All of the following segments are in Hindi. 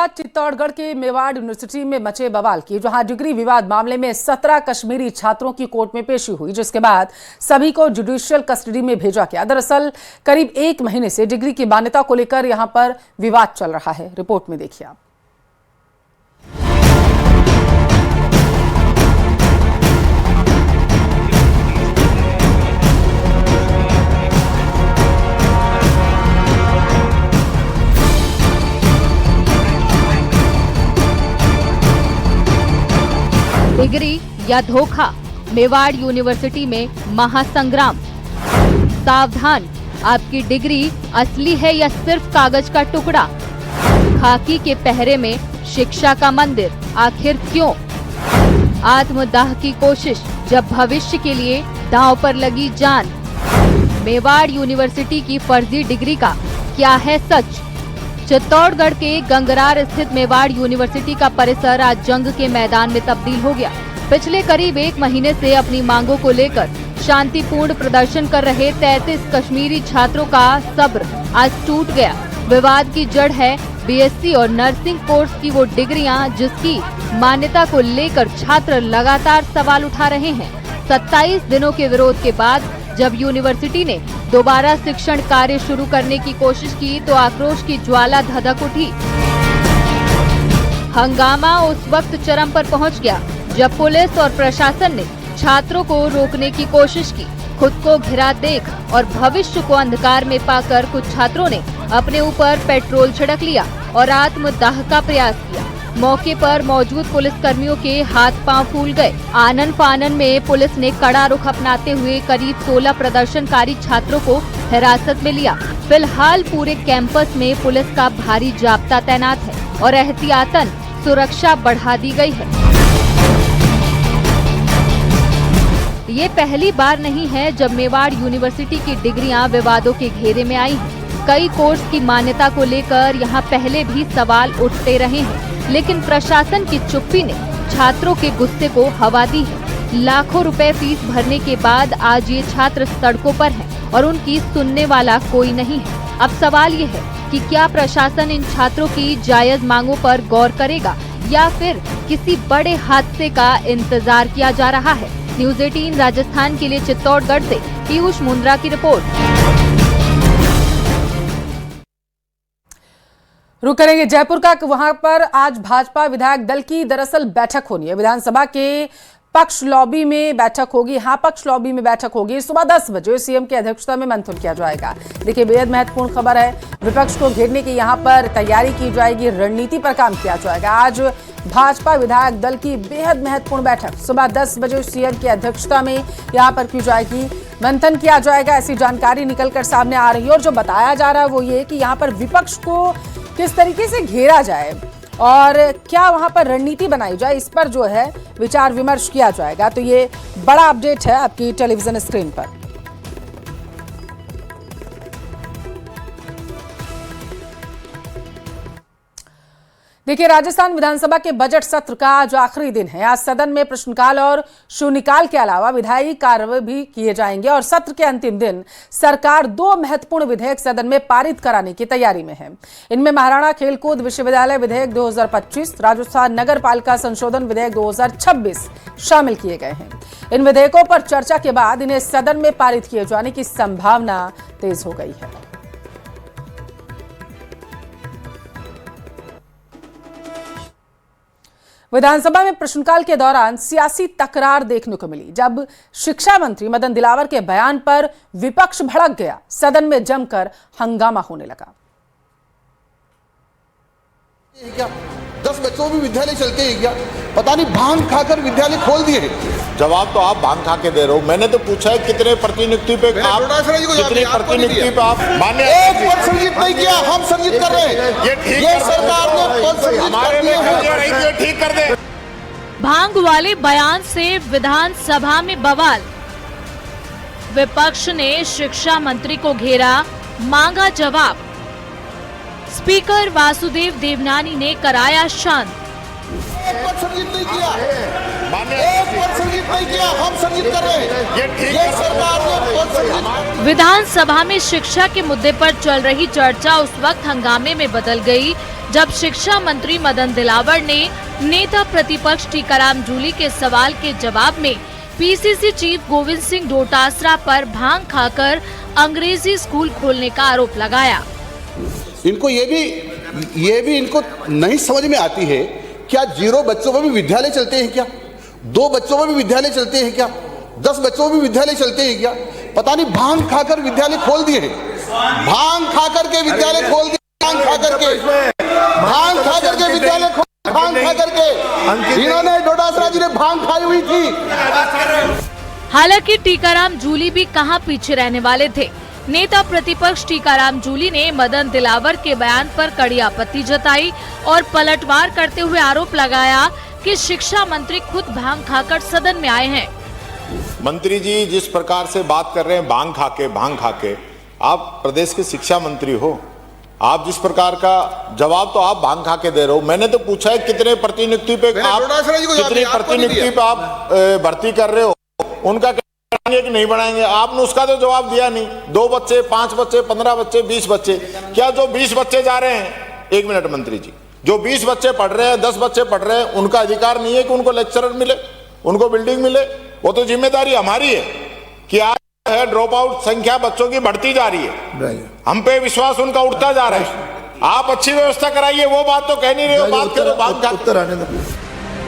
शुरुआत चित्तौड़गढ़ के मेवाड़ यूनिवर्सिटी में मचे बवाल की, जहां डिग्री विवाद मामले में 17 कश्मीरी छात्रों की कोर्ट में पेशी हुई, जिसके बाद सभी को जुडिशियल कस्टडी में भेजा गया। दरअसल करीब 1 महीने से डिग्री की मान्यता को लेकर यहां पर विवाद चल रहा है। रिपोर्ट में देखिए आप। डिग्री या धोखा, मेवाड़ यूनिवर्सिटी में महासंग्राम। सावधान, आपकी डिग्री असली है या सिर्फ कागज का टुकड़ा। खाकी के पहरे में शिक्षा का मंदिर, आखिर क्यों? आत्मदाह की कोशिश, जब भविष्य के लिए दांव पर लगी जान। मेवाड़ यूनिवर्सिटी की फर्जी डिग्री का क्या है सच? चित्तौड़गढ़ के गंगरार स्थित मेवाड़ यूनिवर्सिटी का परिसर आज जंग के मैदान में तब्दील हो गया। पिछले करीब 1 महीने से अपनी मांगों को लेकर शांतिपूर्ण प्रदर्शन कर रहे 33 कश्मीरी छात्रों का सब्र आज टूट गया। विवाद की जड़ है बीएससी और नर्सिंग कोर्स की वो डिग्रियां, जिसकी मान्यता को लेकर छात्र लगातार सवाल उठा रहे हैं। 27 दिनों के विरोध के बाद जब यूनिवर्सिटी ने दोबारा शिक्षण कार्य शुरू करने की कोशिश की तो आक्रोश की ज्वाला धधक उठी। हंगामा उस वक्त चरम पर पहुंच गया जब पुलिस और प्रशासन ने छात्रों को रोकने की कोशिश की। खुद को घिरा देख और भविष्य को अंधकार में पाकर कुछ छात्रों ने अपने ऊपर पेट्रोल छिड़क लिया और आत्मदाह का प्रयास किया। मौके पर मौजूद पुलिस कर्मियों के हाथ पांव फूल गए। आनन फानन में पुलिस ने कड़ा रुख अपनाते हुए करीब 16 प्रदर्शनकारी छात्रों को हिरासत में लिया। फिलहाल पूरे कैंपस में पुलिस का भारी जाब्ता तैनात है और एहतियातन सुरक्षा बढ़ा दी गई है। ये पहली बार नहीं है जब मेवाड़ यूनिवर्सिटी की डिग्रियां विवादों के घेरे में आई हैं। कई कोर्स की मान्यता को लेकर यहाँ पहले भी सवाल उठते रहे हैं, लेकिन प्रशासन की चुप्पी ने छात्रों के गुस्से को हवा दी है। लाखों रुपए फीस भरने के बाद आज ये छात्र सड़कों पर हैं और उनकी सुनने वाला कोई नहीं है। अब सवाल ये है कि क्या प्रशासन इन छात्रों की जायज मांगों पर गौर करेगा या फिर किसी बड़े हादसे का इंतजार किया जा रहा है। न्यूज़ 18 राजस्थान के लिए चित्तौड़गढ़ से पीयूष मुंद्रा की रिपोर्ट। रुक करेंगे जयपुर का, वहां पर आज भाजपा विधायक दल की दरअसल बैठक होनी है। विधानसभा के पक्ष लॉबी में बैठक होगी। यहाँ पक्ष लॉबी में बैठक होगी सुबह 10 बजे। सीएम की अध्यक्षता में मंथन किया जाएगा। देखिए, बेहद महत्वपूर्ण खबर है। विपक्ष को घेरने की यहाँ पर तैयारी की जाएगी, रणनीति पर काम किया जाएगा। आज भाजपा विधायक दल की बेहद महत्वपूर्ण बैठक सुबह 10 बजे सीएम की अध्यक्षता में यहाँ पर की जाएगी। मंथन किया जाएगा, ऐसी जानकारी निकलकर सामने आ रही है। और जो बताया जा रहा है वो ये कि यहाँ पर विपक्ष को किस तरीके से घेरा जाए और क्या वहां पर रणनीति बनाई जाए, इस पर जो है विचार विमर्श किया जाएगा। तो ये बड़ा अपडेट है आपकी टेलीविजन स्क्रीन पर। देखिए, राजस्थान विधानसभा के बजट सत्र का आज आखिरी दिन है। आज सदन में प्रश्नकाल और शून्यकाल के अलावा विधायी कार्य भी किए जाएंगे और सत्र के अंतिम दिन सरकार 2 महत्वपूर्ण विधेयक सदन में पारित कराने की तैयारी में है। इनमें महाराणा खेलकूद विश्वविद्यालय विधेयक 2025, राजस्थान नगर पालिका संशोधन विधेयक 2026 शामिल किए गए हैं। इन विधेयकों पर चर्चा के बाद इन्हें सदन में पारित किए जाने की संभावना तेज हो गई है। विधानसभा में प्रश्नकाल के दौरान सियासी तकरार देखने को मिली, जब शिक्षा मंत्री मदन दिलावर के बयान पर विपक्ष भड़क गया। सदन में जमकर हंगामा होने लगा। क्या 10 बच्चों भी विद्यालय चलते ही क्या? पता नहीं, भांग खाकर विद्यालय खोल दिए। जवाब तो आप भांग खा के दे रहे हो। मैंने तो पूछा है कितने प्रतिनियुक्ति पे आप, कितनी प्रतिनियुक्ति पे आप मान्य एक पद सृजित नहीं किया, हम सृजित कर रहे हैं। ये सरकार ने पद सृजित कर दिए हैं। ठीक कर दे। भांग वाले बयान से विधानसभा में बवाल। विपक्ष ने शिक्षा मंत्री को घेरा, मांगा जवाब। स्पीकर वासुदेव देवनानी ने कराया शांत। एक पद सृजित नहीं किया, एक पद सृजित नहीं किया, हम सृजित कर रहे हैं। ये सरकार ने पद सृजित। विधानसभा में शिक्षा के मुद्दे पर चल रही चर्चा उस वक्त हंगामे में बदल गई जब शिक्षा मंत्री मदन दिलावर ने नेता प्रतिपक्ष टीकाराम जूली के सवाल के जवाब में पीसीसी चीफ गोविंद सिंह डोटासरा पर भांग खाकर अंग्रेजी स्कूल खोलने का आरोप लगाया। इनको ये भी इनको नहीं समझ में आती है, क्या 0 बच्चों में भी विद्यालय चलते हैं क्या? 2 बच्चों में भी विद्यालय चलते हैं क्या? 10 बच्चों में भी विद्यालय चलते हैं क्या? पता नहीं, भांग खाकर विद्यालय खोल दिए हैं, भांग खाकर के विद्यालय खोल दिए, भांग खाकर के विद्यालय भांग खाकर के इन्होंने डोटासरा जी ने भांग खाई हुई थी। हालांकि टीकाराम जूली भी कहां पीछे रहने वाले थे। नेता प्रतिपक्ष टीकाराम जूली ने मदन दिलावर के बयान पर कड़ी आपत्ति जताई और पलटवार करते हुए आरोप लगाया कि शिक्षा मंत्री खुद भांग खाकर सदन में आए हैं। मंत्री जी जिस प्रकार से बात कर रहे हैं भांग खाके, आप प्रदेश के शिक्षा मंत्री हो, आप जिस प्रकार का जवाब तो आप भांग खाके दे रहे हो। मैंने तो पूछा है कितने प्रतिनियुक्ति पे आप भर्ती कर रहे हो, उनका बढ़ाएंगे कि नहीं बढ़ाएंगे? आपने उसका तो जवाब दिया नहीं। 2 बच्चे, 5 बच्चे, 15 बच्चे, 20 बच्चे, क्या जो 20 बच्चे जा रहे हैं, 1 मिनट मंत्री जी, जो 20 बच्चे पढ़ रहे हैं, 10 बच्चे पढ़ रहे हैं, उनका अधिकार नहीं है कि उनको लेक्चरर मिले, उनको बिल्डिंग मिले? वो तो जिम्मेदारी हमारी है कि आज है ड्रॉप आउट संख्या बच्चों की बढ़ती जा रही है, हम पे विश्वास उनका उठता जा रहा है। आप अच्छी व्यवस्था कराइए, वो बात तो कह नहीं रहे हो, बात करो भांग खाके।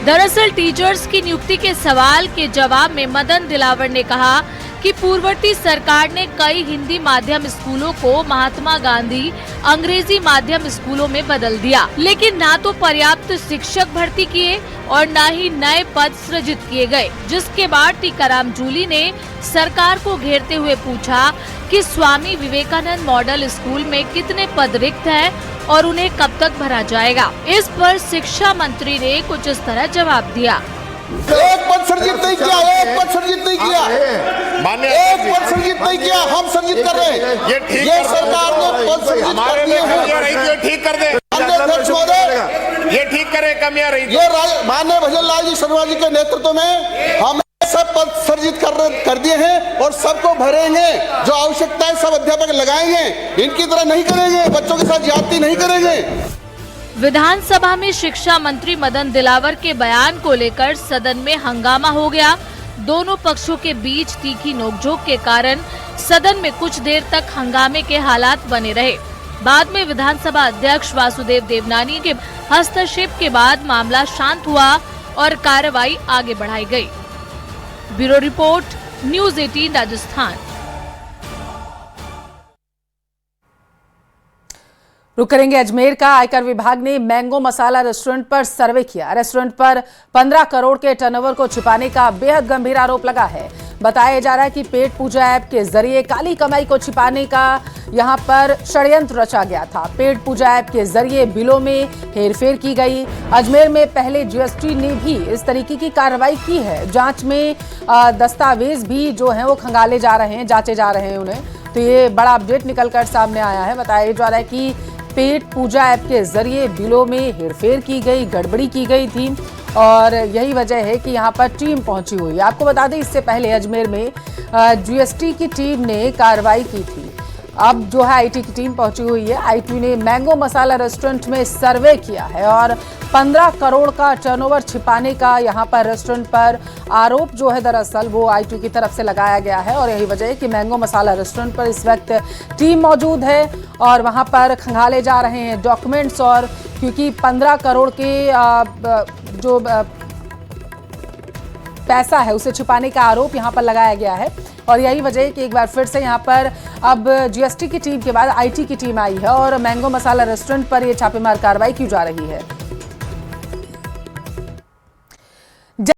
दरअसल टीचर्स की नियुक्ति के सवाल के जवाब में मदन दिलावर ने कहा कि पूर्ववर्ती सरकार ने कई हिंदी माध्यम स्कूलों को महात्मा गांधी अंग्रेजी माध्यम स्कूलों में बदल दिया, लेकिन ना तो पर्याप्त शिक्षक भर्ती किए और न ही नए पद सृजित किए गए। जिसके बाद टीकाराम जूली ने सरकार को घेरते हुए पूछा कि स्वामी विवेकानंद मॉडल स्कूल में कितने पद रिक्त हैं और उन्हें कब तक भरा जाएगा। इस पर शिक्षा मंत्री ने कुछ इस तरह जवाब दिया। 1 पद सृजित नहीं किया, 1 पद सृजित नहीं किया, 1 पद सृजित नहीं किया, हम सृजित कर रहे हैं। ये सरकार ने पद सृजित कर दिए हैं, ठीक कर दे, अध्यक्ष महोदय, ये ठीक करे, कमियां रही। ये माननीय भजन लाल जी शर्मा जी के नेतृत्व में हम सब पद सृजित कर दिए हैं और सबको भरेंगे, जो आवश्यकता है सब अध्यापक लगाएंगे, इनकी तरह नहीं करेंगे, बच्चों के साथ ज्यादती नहीं करेंगे। विधानसभा में शिक्षा मंत्री मदन दिलावर के बयान को लेकर सदन में हंगामा हो गया। दोनों पक्षों के बीच तीखी नोकझोंक के कारण सदन में कुछ देर तक हंगामे के हालात बने रहे। बाद में विधानसभा अध्यक्ष वासुदेव देवनानी के हस्तक्षेप के बाद मामला शांत हुआ और कार्रवाई आगे बढ़ाई गई। Bureau report, news 18 Rajasthan. रुक करेंगे अजमेर का। आयकर विभाग ने मैंगो मसाला रेस्टोरेंट पर सर्वे किया। रेस्टोरेंट पर 15 करोड़ के टर्नओवर को छिपाने का बेहद गंभीर आरोप लगा है। बताया जा रहा है कि पेट पूजा ऐप के जरिए काली कमाई को छिपाने का यहां पर षड्यंत्र रचा गया था। पेट पूजा ऐप के जरिए बिलों में हेरफेर की गई। अजमेर में पहले जीएसटी ने भी इस तरीके की कार्रवाई की है। जांच में दस्तावेज भी जो हैं वो खंगाले जा रहे हैं, जांचे जा रहे हैं उन्हें। तो ये बड़ा अपडेट निकलकर सामने आया है। बताया जा रहा है कि पेट पूजा ऐप के जरिए बिलों में हेरफेर की गई, गड़बड़ी की गई थी और यही वजह है कि यहाँ पर टीम पहुंची हुई है। आपको बता दें इससे पहले अजमेर में जीएसटी की टीम ने कार्रवाई की थी। अब जो है आईटी की टीम पहुंची हुई है। आईटी ने मैंगो मसाला रेस्टोरेंट में सर्वे किया है और 15 करोड़ का टर्नओवर छिपाने का यहाँ पर रेस्टोरेंट पर आरोप जो है दरअसल वो आईटी की तरफ से लगाया गया है। और यही वजह है कि मैंगो मसाला रेस्टोरेंट पर इस वक्त टीम मौजूद है और वहाँ पर खंगाले जा रहे हैं डॉक्यूमेंट्स। और क्योंकि 15 करोड़ के जो पैसा है उसे छिपाने का आरोप यहाँ पर लगाया गया है। और यही वजह है कि एक बार फिर से यहाँ पर अब जीएसटी की टीम के बाद आईटी की टीम आई है और मैंगो मसाला रेस्टोरेंट पर ये छापेमार कार्रवाई की जा रही है।